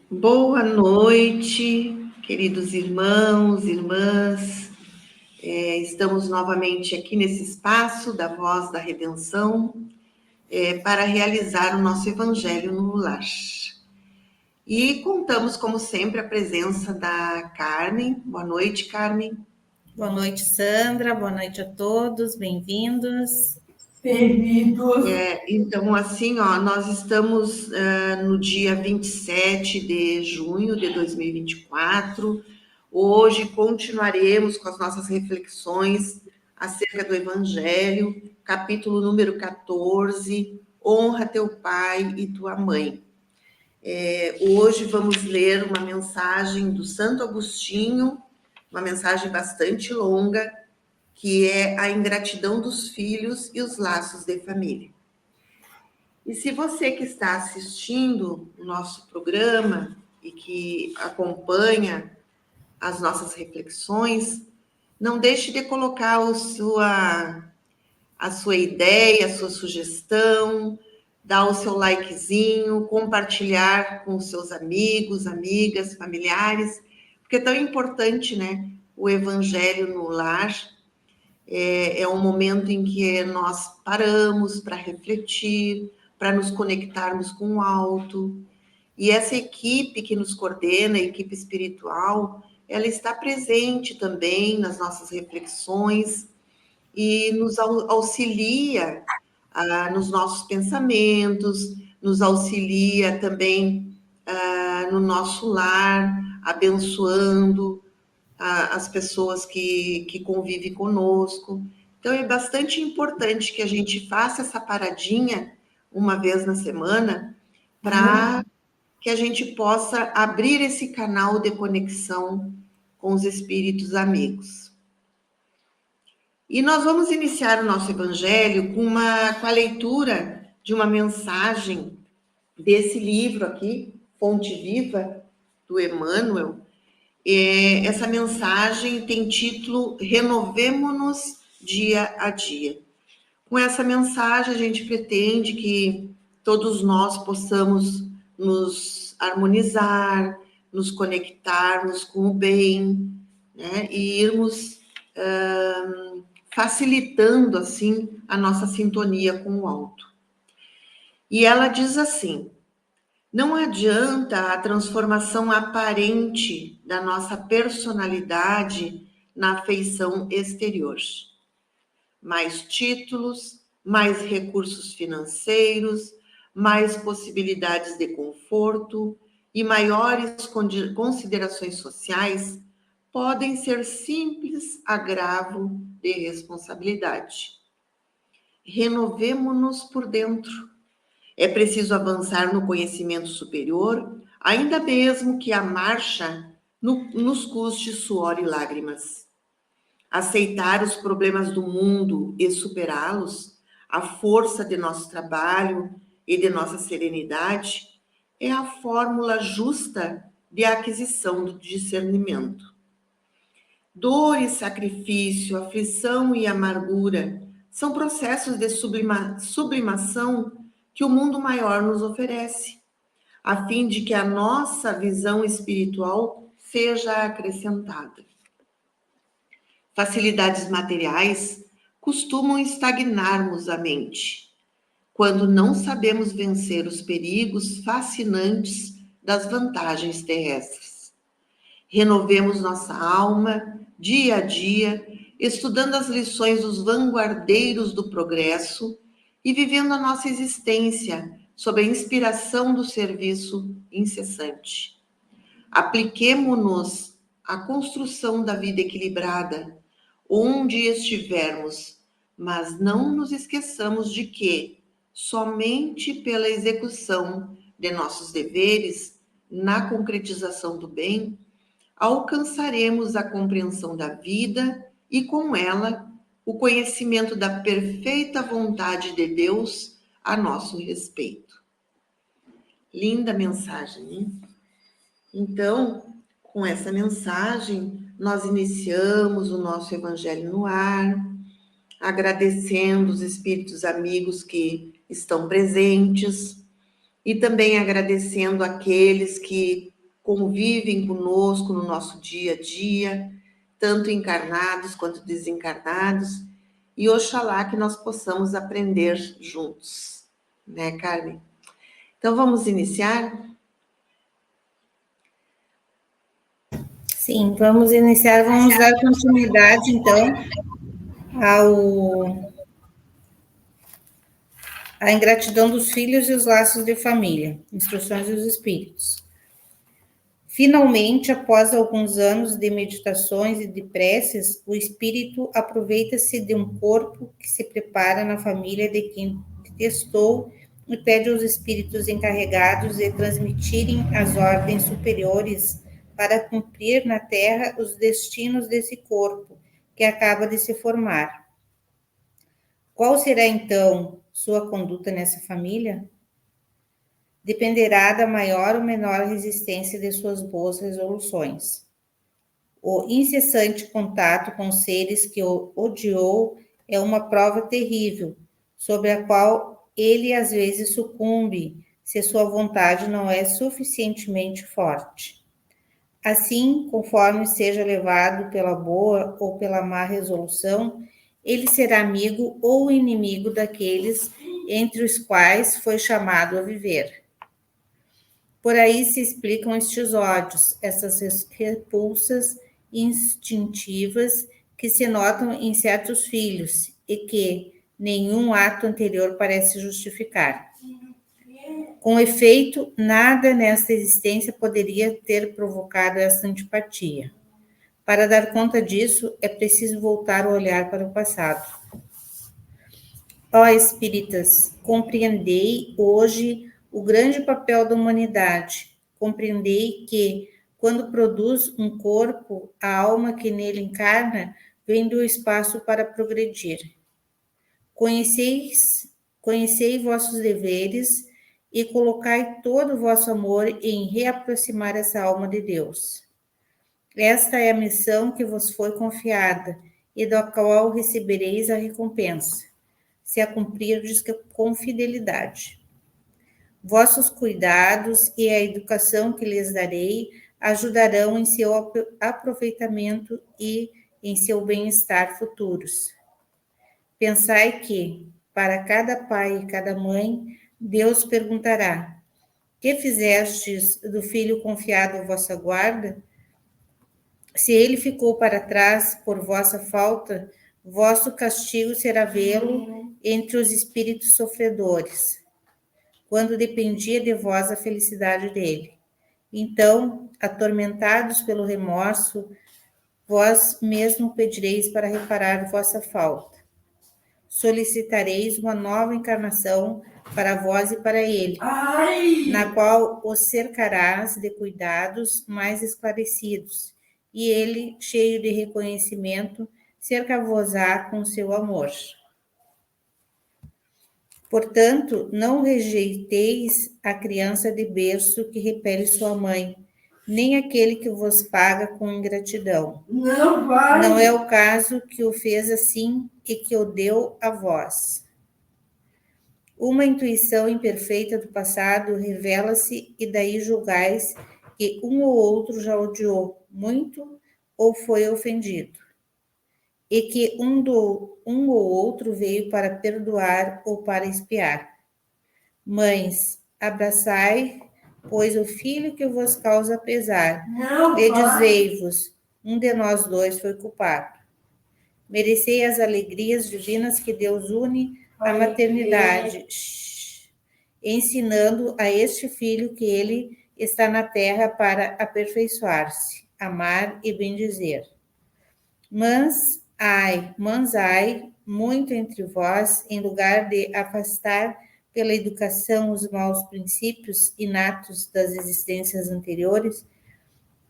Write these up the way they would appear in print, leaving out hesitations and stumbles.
Boa noite, queridos irmãos, irmãs. Estamos novamente aqui nesse espaço da Voz da Redenção para realizar o nosso Evangelho no Lar. E contamos, como sempre, a presença da Carmen. Boa noite, Carmen. Boa noite, Sandra. Boa noite a todos. Bem-vindos. Então, assim, nós estamos no dia 27 de junho de 2024. Hoje continuaremos com as nossas reflexões acerca do Evangelho, capítulo número 14, honra teu pai e tua mãe. Hoje vamos ler uma mensagem do Santo Agostinho, uma mensagem bastante longa, que é a ingratidão dos filhos e os laços de família. E se você que está assistindo o nosso programa e que acompanha as nossas reflexões, não deixe de colocar a sua ideia, a sua sugestão, dar o seu likezinho, compartilhar com os seus amigos, amigas, familiares, porque é tão importante, né? O Evangelho no lar é um momento em que nós paramos para refletir, para nos conectarmos com o alto. E essa equipe que nos coordena, a equipe espiritual, ela está presente também nas nossas reflexões e nos auxilia nos nossos pensamentos, nos auxilia também no nosso lar, abençoando as pessoas que convivem conosco. Então, é bastante importante que a gente faça essa paradinha uma vez na semana para que a gente possa abrir esse canal de conexão com os espíritos amigos. E nós vamos iniciar o nosso evangelho com a leitura de uma mensagem desse livro aqui, Fonte Viva, do Emmanuel. Essa mensagem tem título Renovemo-nos Dia a Dia. Com essa mensagem, a gente pretende que todos nós possamos nos harmonizar, nos conectarmos com o bem, né? E irmos facilitando, assim, a nossa sintonia com o alto. E ela diz assim: não adianta a transformação aparente da nossa personalidade na feição exterior. Mais títulos, mais recursos financeiros, mais possibilidades de conforto e maiores considerações sociais podem ser simples agravo de responsabilidade. Renovemo-nos por dentro. É preciso avançar no conhecimento superior, ainda mesmo que a marcha nos custe suor e lágrimas. Aceitar os problemas do mundo e superá-los, a força de nosso trabalho e de nossa serenidade, é a fórmula justa de aquisição do discernimento. Dor e sacrifício, aflição e amargura são processos de sublimação que o mundo maior nos oferece, a fim de que a nossa visão espiritual seja acrescentada. Facilidades materiais costumam estagnar-nos a mente, quando não sabemos vencer os perigos fascinantes das vantagens terrestres. Renovemos nossa alma dia a dia, estudando as lições dos vanguardeiros do progresso e vivendo a nossa existência sob a inspiração do serviço incessante. Apliquemo-nos à construção da vida equilibrada, onde estivermos, mas não nos esqueçamos de que, somente pela execução de nossos deveres, na concretização do bem, alcançaremos a compreensão da vida e, com ela, o conhecimento da perfeita vontade de Deus a nosso respeito. Linda mensagem, hein? Então, com essa mensagem, nós iniciamos o nosso Evangelho no Ar, agradecendo os espíritos amigos que estão presentes e também agradecendo aqueles que convivem conosco no nosso dia a dia, tanto encarnados quanto desencarnados, e oxalá que nós possamos aprender juntos, né, Carmen? Então vamos iniciar? Sim, vamos iniciar, vamos dar continuidade, então, à ingratidão dos filhos e os laços de família, instruções dos espíritos. Finalmente, após alguns anos de meditações e de preces, o espírito aproveita-se de um corpo que se prepara na família de quem detestou e pede aos espíritos encarregados de transmitirem as ordens superiores para cumprir na Terra os destinos desse corpo que acaba de se formar. Qual será, então, sua conduta nessa família? Dependerá da maior ou menor resistência de suas boas resoluções. O incessante contato com seres que o odiou é uma prova terrível, sobre a qual ele às vezes sucumbe, se sua vontade não é suficientemente forte. Assim, conforme seja levado pela boa ou pela má resolução, ele será amigo ou inimigo daqueles entre os quais foi chamado a viver. Por aí se explicam estes ódios, essas repulsas instintivas que se notam em certos filhos e que nenhum ato anterior parece justificar. Com efeito, nada nesta existência poderia ter provocado essa antipatia. Para dar conta disso, é preciso voltar o olhar para o passado. Ó espíritas, compreendei hoje o grande papel da humanidade. Compreendei que, quando produz um corpo, a alma que nele encarna vem do espaço para progredir. Conhecei vossos deveres e colocai todo o vosso amor em reaproximar essa alma de Deus. Esta é a missão que vos foi confiada e da qual recebereis a recompensa, se a cumprirdes com fidelidade. Vossos cuidados e a educação que lhes darei ajudarão em seu aproveitamento e em seu bem-estar futuros. Pensai que, para cada pai e cada mãe, Deus perguntará: que fizestes do filho confiado à vossa guarda? Se ele ficou para trás por vossa falta, vosso castigo será vê-lo entre os espíritos sofredores, quando dependia de vós a felicidade dele. Então, atormentados pelo remorso, vós mesmo pedireis para reparar vossa falta. Solicitareis uma nova encarnação para vós e para ele, na qual os cercarás de cuidados mais esclarecidos, e ele, cheio de reconhecimento, cerca-vos-á com seu amor. Portanto, não rejeiteis a criança de berço que repele sua mãe, nem aquele que vos paga com ingratidão. Não é o caso que o fez assim e que o deu a vós. Uma intuição imperfeita do passado revela-se e daí julgais que um ou outro já odiou muito ou foi ofendido, e que um ou outro veio para perdoar ou para expiar. Mães, abraçai, pois o filho que vos causa pesar, e dizei-vos, um de nós dois foi culpado. Merecei as alegrias divinas que Deus une à maternidade, ensinando a este filho que ele está na terra para aperfeiçoar-se, amar e bendizer. Mas ai, muito entre vós, em lugar de afastar pela educação os maus princípios inatos das existências anteriores,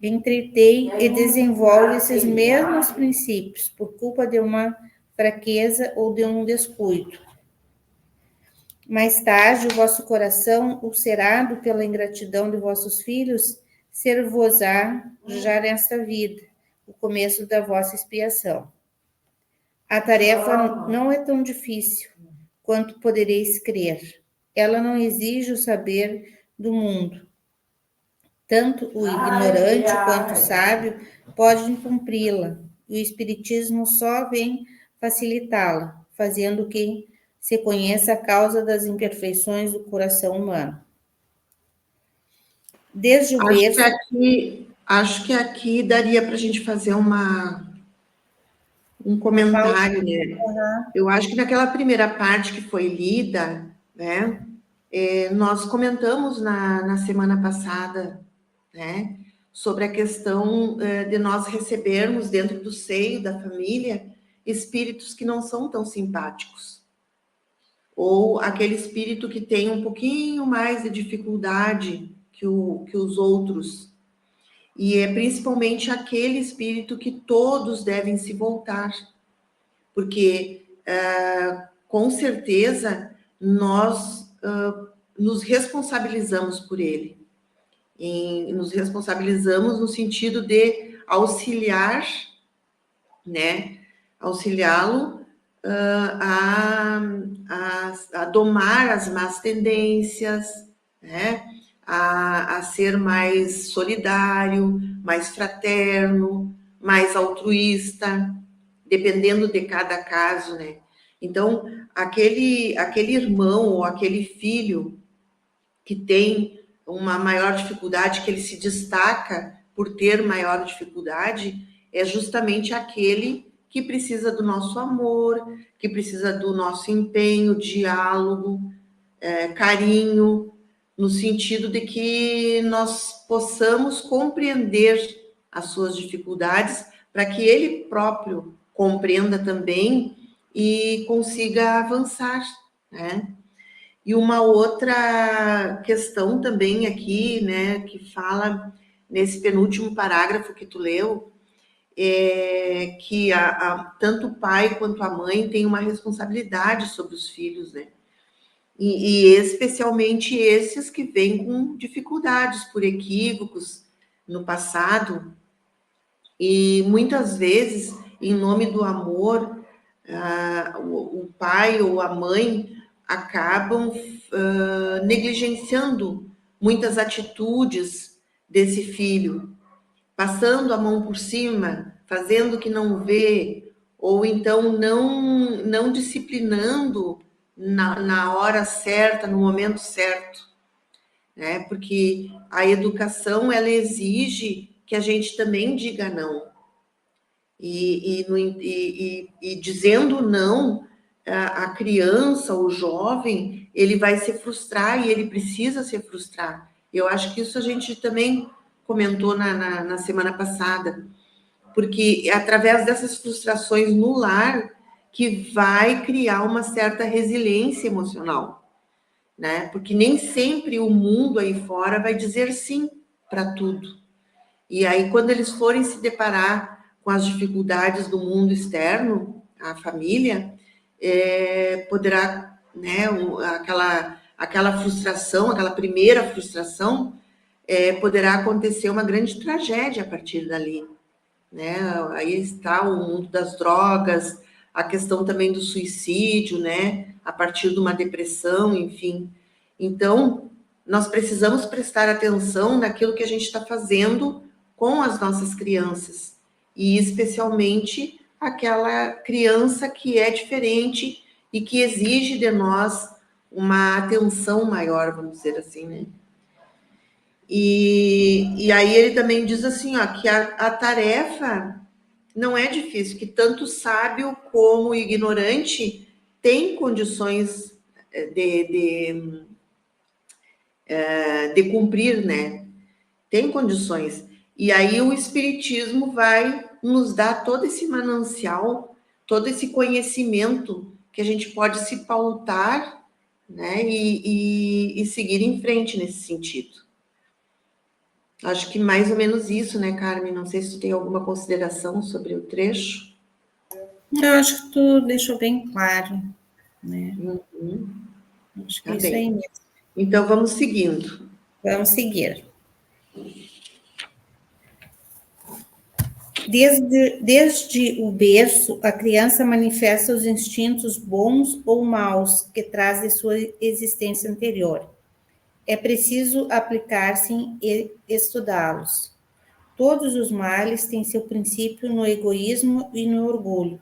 entretei e desenvolve esses mesmos princípios por culpa de uma fraqueza ou de um descuido. Mais tarde, o vosso coração, ulcerado pela ingratidão de vossos filhos, ser-vos-á já nesta vida, o começo da vossa expiação. A tarefa não é tão difícil quanto podereis crer. Ela não exige o saber do mundo. Tanto o ignorante quanto o sábio podem cumpri-la, e o Espiritismo só vem facilitá-la, fazendo que se conheça a causa das imperfeições do coração humano. Desde o berço... Acho que aqui daria para a gente fazer um comentário, né? Eu acho que naquela primeira parte que foi lida, né? Nós comentamos na semana passada, né? Sobre a questão de nós recebermos dentro do seio da família espíritos que não são tão simpáticos. Ou aquele espírito que tem um pouquinho mais de dificuldade que os outros. E é principalmente aquele espírito que todos devem se voltar. Porque, com certeza, nós nos responsabilizamos por ele. Nos responsabilizamos no sentido de auxiliar, né? Auxiliá-lo a domar as más tendências, né? A ser mais solidário, mais fraterno, mais altruísta, dependendo de cada caso, né? Então, aquele irmão ou aquele filho que tem uma maior dificuldade, que ele se destaca por ter maior dificuldade, é justamente aquele que precisa do nosso amor, que precisa do nosso empenho, diálogo, carinho, no sentido de que nós possamos compreender as suas dificuldades, para que ele próprio compreenda também e consiga avançar, né? E uma outra questão também aqui, né, que fala nesse penúltimo parágrafo que tu leu, é que tanto o pai quanto a mãe têm uma responsabilidade sobre os filhos, né? E especialmente esses que vêm com dificuldades por equívocos no passado, e muitas vezes, em nome do amor, o pai ou a mãe acabam negligenciando muitas atitudes desse filho, passando a mão por cima, fazendo que não vê, ou então não disciplinando na hora certa, no momento certo, né? Porque a educação, ela exige que a gente também diga não. E dizendo não, a criança, o jovem, ele vai se frustrar e ele precisa se frustrar. Eu acho que isso a gente também comentou na semana passada, porque é através dessas frustrações no lar que vai criar uma certa resiliência emocional, né? Porque nem sempre o mundo aí fora vai dizer sim para tudo. E aí, quando eles forem se deparar com as dificuldades do mundo externo, a família poderá, né, aquela frustração, aquela primeira frustração, poderá acontecer uma grande tragédia a partir dali, né? Aí está o mundo das drogas, a questão também do suicídio, né? A partir de uma depressão, enfim. Então, nós precisamos prestar atenção naquilo que a gente está fazendo com as nossas crianças, e especialmente aquela criança que é diferente e que exige de nós uma atenção maior, vamos dizer assim, né? E aí ele também diz assim, ó, que a tarefa não é difícil, que tanto o sábio como o ignorante têm condições de cumprir, né? Tem condições. E aí o Espiritismo vai nos dar todo esse manancial, todo esse conhecimento que a gente pode se pautar, né? E seguir em frente nesse sentido. Acho que mais ou menos isso, né, Carmen? Não sei se tu tem alguma consideração sobre o trecho. Eu acho que tu deixou bem claro, né? Acho que é isso aí mesmo. Então, vamos seguindo. Vamos seguir. Desde o berço, a criança manifesta os instintos bons ou maus que traz de sua existência anterior. é preciso aplicar-se e estudá-los. Todos os males têm seu princípio no egoísmo e no orgulho.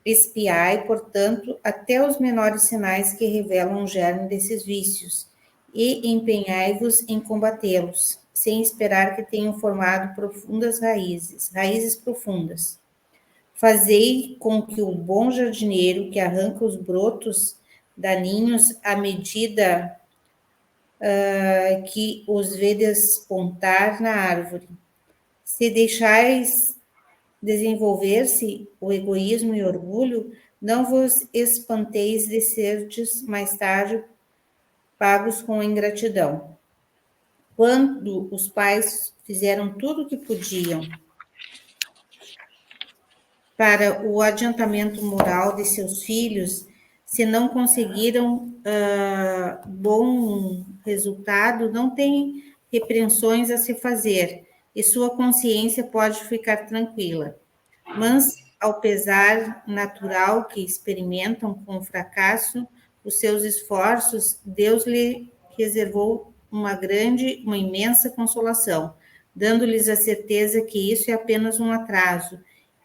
Espiai, portanto, até os menores sinais que revelam o germe desses vícios, e empenhai-vos em combatê-los, sem esperar que tenham formado profundas raízes profundas. Fazei com que o bom jardineiro que arranca os brotos daninhos à medida que os vê despontar na árvore. Se deixais desenvolver-se o egoísmo e o orgulho, não vos espanteis de serdes mais tarde pagos com a ingratidão. Quando os pais fizeram tudo o que podiam para o adiantamento moral de seus filhos, se não conseguiram bom resultado, não têm repreensões a se fazer, e sua consciência pode ficar tranquila. Mas, ao pesar natural que experimentam com o fracasso, os seus esforços, Deus lhe reservou uma imensa consolação, dando-lhes a certeza que isso é apenas um atraso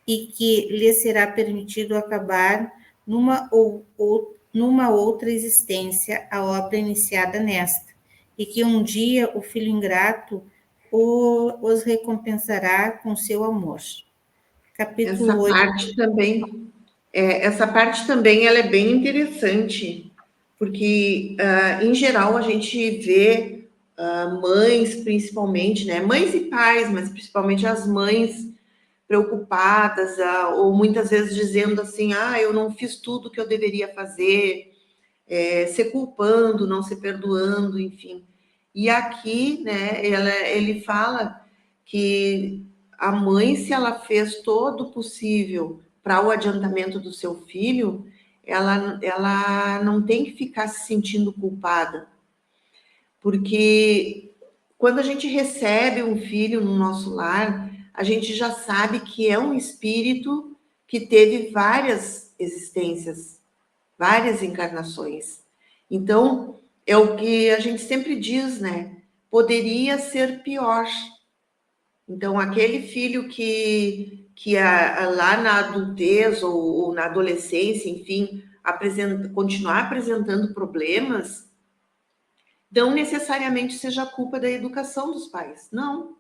e que lhes será permitido acabar numa outra existência a obra iniciada nesta, e que um dia o filho ingrato os recompensará com seu amor. Capítulo 8. Essa parte também ela é bem interessante, porque, em geral, a gente vê mães, principalmente, né? Mães e pais, mas principalmente as mães preocupadas, ou muitas vezes dizendo assim, eu não fiz tudo que eu deveria fazer, se culpando, não se perdoando, enfim. E aqui, né, ele fala que a mãe, se ela fez todo o possível para o adiantamento do seu filho, ela não tem que ficar se sentindo culpada, porque quando a gente recebe um filho no nosso lar, a gente já sabe que é um espírito que teve várias existências, várias encarnações. Então, é o que a gente sempre diz, né? Poderia ser pior. Então, aquele filho que lá na adultez ou na adolescência, enfim, continuar apresentando problemas, não necessariamente seja culpa da educação dos pais. Não.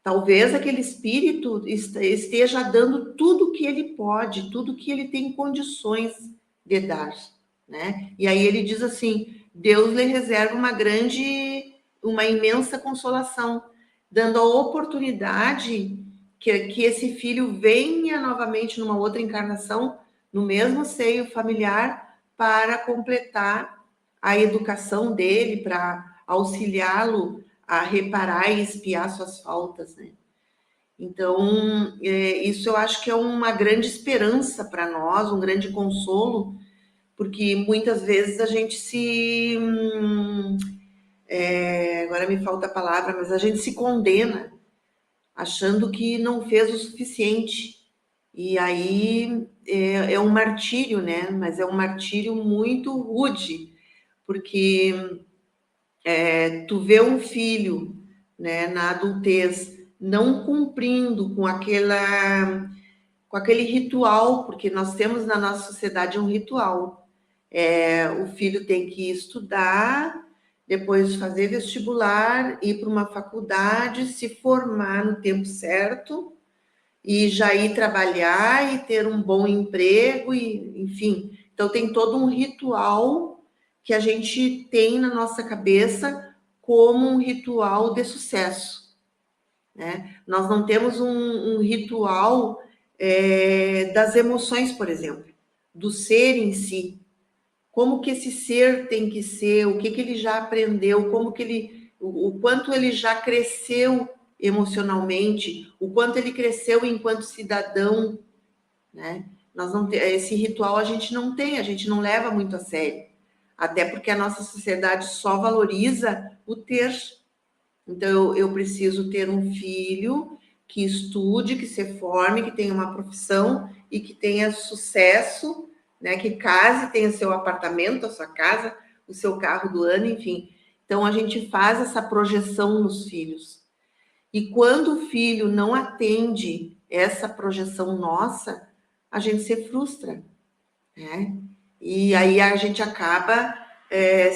Talvez aquele espírito esteja dando tudo o que ele pode, tudo que ele tem condições de dar, né? E aí ele diz assim, Deus lhe reserva uma imensa consolação, dando a oportunidade que esse filho venha novamente numa outra encarnação, no mesmo seio familiar, para completar a educação dele, para auxiliá-lo a reparar e expiar suas faltas, né? Então, isso eu acho que é uma grande esperança para nós, um grande consolo, porque muitas vezes a gente agora me falta a palavra, mas a gente se condena, achando que não fez o suficiente. E aí é um martírio, né? Mas é um martírio muito rude, porque tu vê um filho, né, na adultez não cumprindo com aquele ritual, porque nós temos na nossa sociedade um ritual. O filho tem que estudar, depois fazer vestibular, ir para uma faculdade, se formar no tempo certo e já ir trabalhar e ter um bom emprego, e, enfim. Então, tem todo um ritual que a gente tem na nossa cabeça como um ritual de sucesso, né? Nós não temos um ritual das emoções, por exemplo, do ser em si. Como que esse ser tem que ser, o que ele já aprendeu, o quanto ele já cresceu emocionalmente, o quanto ele cresceu enquanto cidadão, né? Esse ritual a gente não leva muito a sério. Até porque a nossa sociedade só valoriza o ter. Então, eu preciso ter um filho que estude, que se forme, que tenha uma profissão e que tenha sucesso, né? Que case, tenha seu apartamento, a sua casa, o seu carro do ano, enfim. Então, a gente faz essa projeção nos filhos. E quando o filho não atende essa projeção nossa, a gente se frustra, né? E aí a gente acaba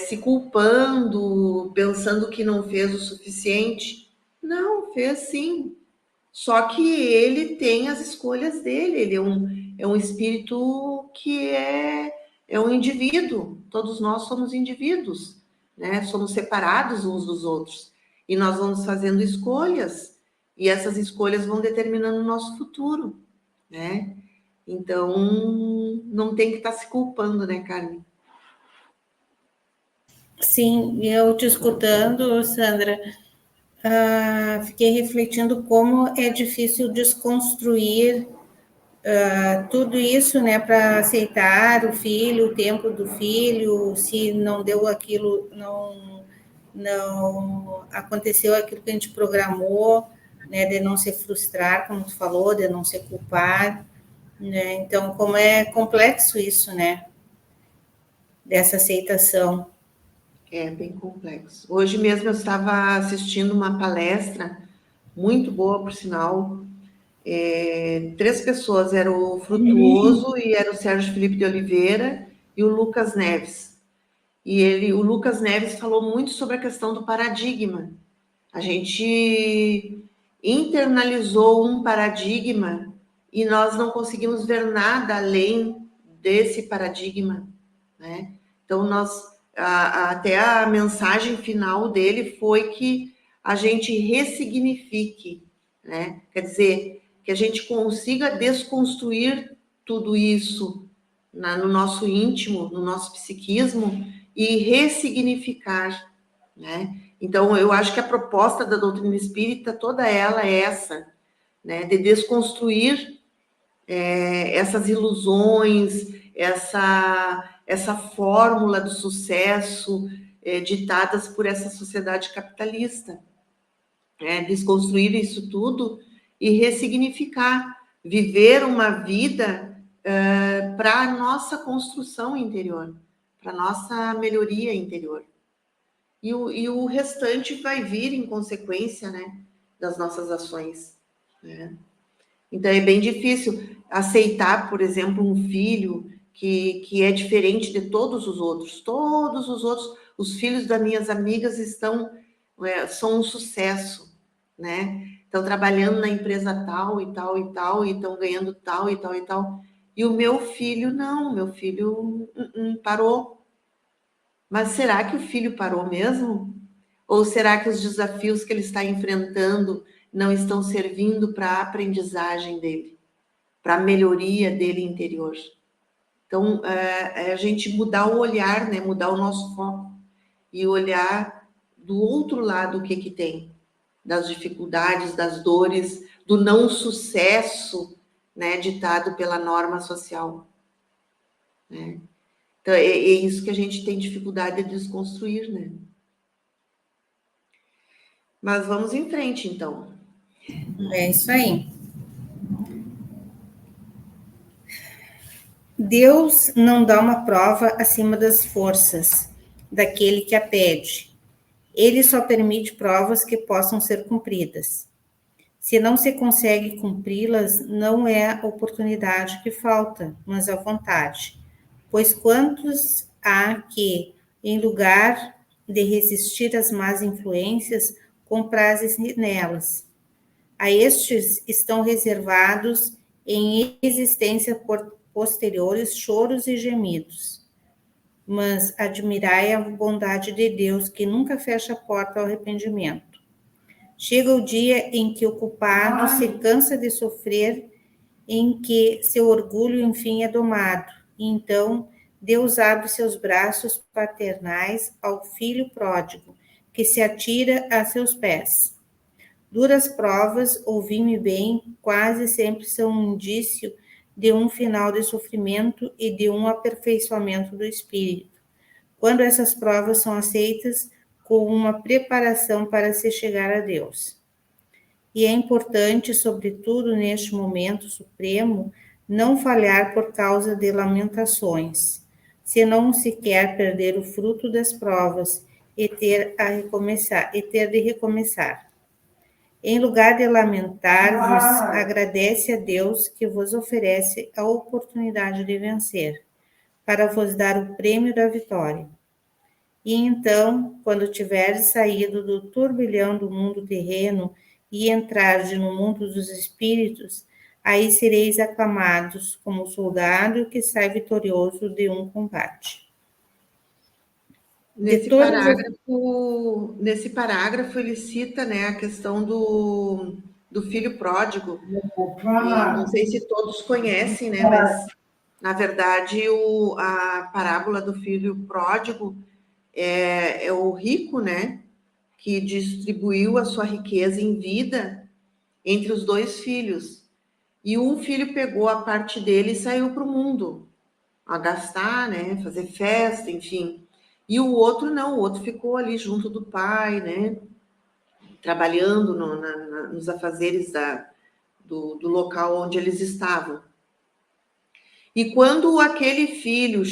se culpando, pensando que não fez o suficiente. Não, fez sim. Só que ele tem as escolhas dele, ele é um espírito que é um indivíduo. Todos nós somos indivíduos, né? Somos separados uns dos outros. E nós vamos fazendo escolhas, e essas escolhas vão determinando o nosso futuro, né? Então, não tem que estar se culpando, né, Carmen? Sim, eu te escutando, Sandra, fiquei refletindo como é difícil desconstruir tudo isso, né, para aceitar o filho, o tempo do filho, se não deu aquilo, não aconteceu aquilo que a gente programou, né, de não se frustrar, como tu falou, de não se culpar, né? Então, como é complexo isso, né, dessa aceitação. É bem complexo. Hoje mesmo eu estava assistindo uma palestra muito boa, por sinal. 3 pessoas, era o Frutuoso e era o Sérgio Felipe de Oliveira e o Lucas Neves. O Lucas Neves falou muito sobre a questão do paradigma. A gente internalizou um paradigma e nós não conseguimos ver nada além desse paradigma, né? Então, até a mensagem final dele foi que a gente ressignifique, né? Quer dizer, que a gente consiga desconstruir tudo isso no nosso íntimo, no nosso psiquismo e ressignificar, né? Então, eu acho que a proposta da doutrina espírita, toda ela é essa, né? De desconstruir essas ilusões, essa fórmula do sucesso ditadas por essa sociedade capitalista, né? Desconstruir isso tudo e ressignificar, viver uma vida para a nossa construção interior, para a nossa melhoria interior. E o restante vai vir em consequência, né, das nossas ações, né? Então, é bem difícil aceitar, por exemplo, um filho que é diferente de todos os outros. Todos os outros, os filhos das minhas amigas são um sucesso, né? Estão trabalhando na empresa tal e tal e tal, e estão ganhando tal e tal e tal. E o meu filho, não, meu filho parou. Mas será que o filho parou mesmo? Ou será que os desafios que ele está enfrentando não estão servindo para a aprendizagem dele, para a melhoria dele interior? Então, a gente mudar o olhar, né? Mudar o nosso foco e olhar do outro lado o que que tem, das dificuldades, das dores, do não sucesso, né? Ditado pela norma social, né? Então, é isso que a gente tem dificuldade de desconstruir, né? Mas vamos em frente, então. É isso aí. Deus não dá uma prova acima das forças daquele que a pede. Ele só permite provas que possam ser cumpridas. Se não se consegue cumpri-las, não é a oportunidade que falta, mas a vontade. Pois quantos há que, em lugar de resistir às más influências, comprazem nelas? A estes estão reservados em existência posteriores choros e gemidos. Mas admirai a bondade de Deus, que nunca fecha a porta ao arrependimento. Chega o dia em que o culpado se cansa de sofrer, em que seu orgulho enfim é domado, e então Deus abre seus braços paternais ao filho pródigo, que se atira a seus pés. Duras provas, ouvi-me bem, quase sempre são um indício de um final de sofrimento e de um aperfeiçoamento do espírito, quando essas provas são aceitas com uma preparação para se chegar a Deus. E é importante, sobretudo neste momento supremo, não falhar por causa de lamentações, se não se quer perder o fruto das provas e ter a recomeçar, e ter de recomeçar. Em lugar de lamentar-vos, agradece a Deus que vos oferece a oportunidade de vencer, para vos dar o prêmio da vitória. E então, quando tiveres saído do turbilhão do mundo terreno e entrardes no mundo dos espíritos, aí sereis aclamados como soldado que sai vitorioso de um combate. Nesse parágrafo ele cita, né, a questão do filho pródigo. E não sei se todos conhecem, né, mas na verdade a parábola do filho pródigo é o rico, né, que distribuiu a sua riqueza em vida entre os dois filhos. E um filho pegou a parte dele e saiu para o mundo a gastar, né, fazer festa, enfim. E o outro não, o outro ficou ali junto do pai, né, trabalhando nos afazeres do local onde eles estavam. E quando aquele filho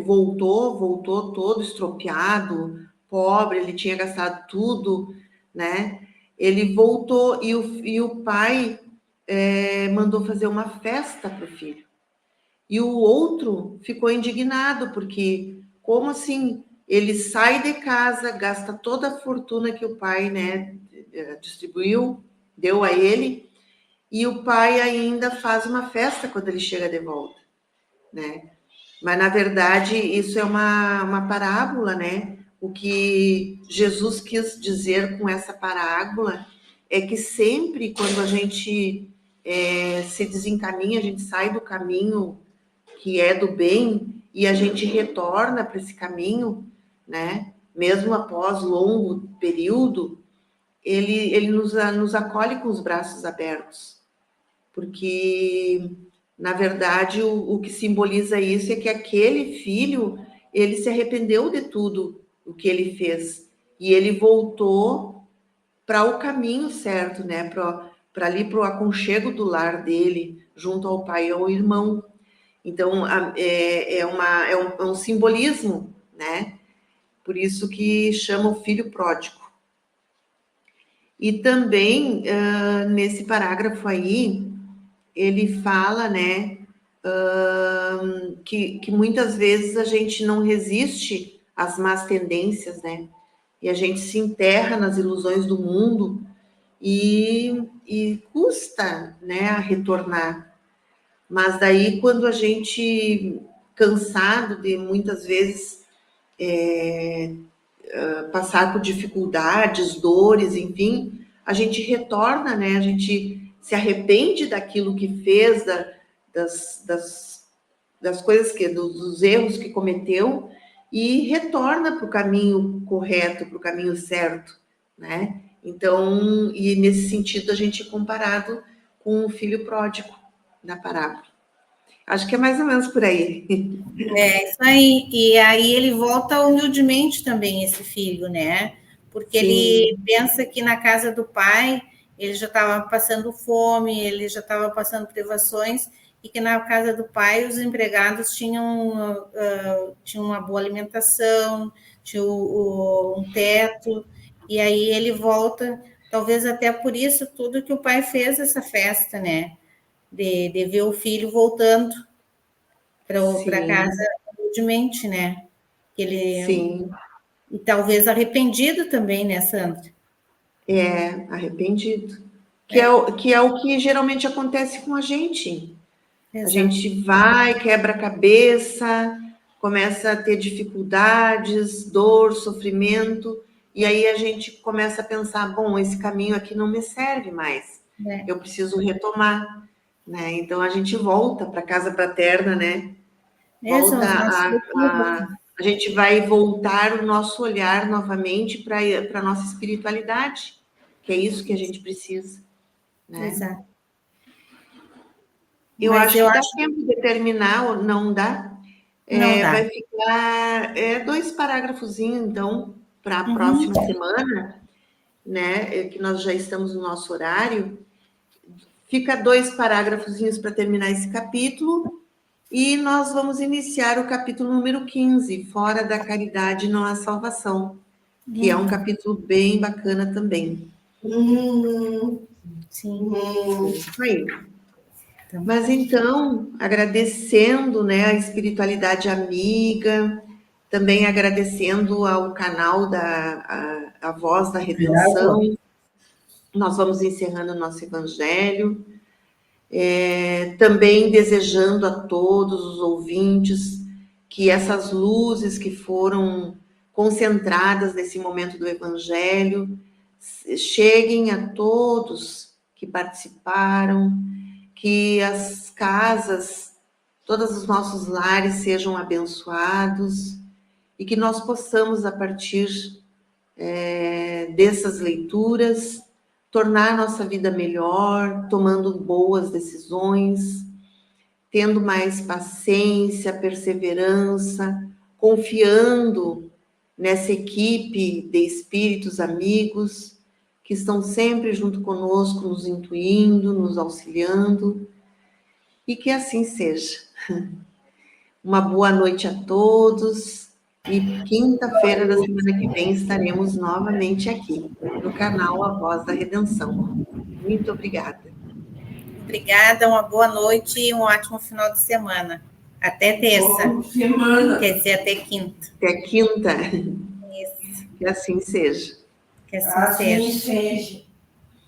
voltou todo estropiado, pobre, ele tinha gastado tudo, né? Ele voltou e o pai mandou fazer uma festa para o filho. E o outro ficou indignado, porque como assim? Ele sai de casa, gasta toda a fortuna que o pai, né, distribuiu, deu a ele, e o pai ainda faz uma festa quando ele chega de volta, né? Mas, na verdade, isso é uma parábola, né? O que Jesus quis dizer com essa parábola é que sempre quando a gente se desencaminha, a gente sai do caminho que é do bem e a gente retorna para esse caminho, né? Mesmo após longo período, ele nos acolhe com os braços abertos, porque na verdade o que simboliza isso é que aquele filho ele se arrependeu de tudo o que ele fez e ele voltou para o caminho certo, né? Para ali para o aconchego do lar dele, junto ao pai e ao irmão. Então é um simbolismo, né? Por isso que chama o filho pródigo. E também nesse parágrafo aí ele fala, né, que muitas vezes a gente não resiste às más tendências, né? E a gente se enterra nas ilusões do mundo e custa, né, a retornar. Mas daí, quando a gente, cansado de muitas vezes passar por dificuldades, dores, enfim, a gente retorna, né? A gente se arrepende daquilo que fez, das coisas dos erros que cometeu e retorna para o caminho correto, para o caminho certo, né? Então, e nesse sentido a gente é comparado com o filho pródigo da parábola. Acho que é mais ou menos por aí. É isso aí. E aí ele volta humildemente também, esse filho, né? Porque ele Sim, pensa que na casa do pai ele já estava passando fome, ele já estava passando privações, e que na casa do pai os empregados tinham uma boa alimentação, tinham um teto, e aí ele volta, talvez até por isso tudo que o pai fez essa festa, né? De ver o filho voltando para casa sim, humildemente, né? Ele sim. e talvez arrependido também, né, Sandra? Arrependido. É, Que é o que geralmente acontece com a gente. A exato. gente vai, quebra a cabeça, começa a ter dificuldades, dor, sofrimento, e aí a gente começa a pensar, bom, esse caminho aqui não me serve mais. É. Eu preciso retomar, né? Então a gente volta para a casa paterna, né? São Volta os nossos a gente vai voltar o nosso olhar novamente para a nossa espiritualidade, que é isso que a gente precisa, né? exato. Eu Mas acho eu que dá acho que tempo de terminar ou não dá? não dá. Vai ficar 2 parágrafozinhos, então, para a Uhum. próxima semana, né? Que nós já estamos no nosso horário. Fica 2 parágrafozinhos para terminar esse capítulo. E nós vamos iniciar o capítulo número 15, Fora da Caridade não há salvação. que é um capítulo bem bacana também. Sim. Aí. Mas então, agradecendo, né, a espiritualidade amiga, também agradecendo ao canal a Voz da Redenção, nós vamos encerrando o nosso evangelho, também desejando a todos os ouvintes que essas luzes que foram concentradas nesse momento do evangelho cheguem a todos que participaram, que as casas, todos os nossos lares sejam abençoados e que nós possamos, a partir dessas leituras, tornar a nossa vida melhor, tomando boas decisões, tendo mais paciência, perseverança, confiando nessa equipe de espíritos amigos que estão sempre junto conosco, nos intuindo, nos auxiliando, e que assim seja. Uma boa noite a todos, e quinta-feira da semana que vem estaremos novamente aqui, no canal A Voz da Redenção. Muito obrigada. Obrigada, uma boa noite e um ótimo final de semana. Até terça. Quer dizer, até quinta. Até quinta. Isso. Que assim seja. Que assim seja.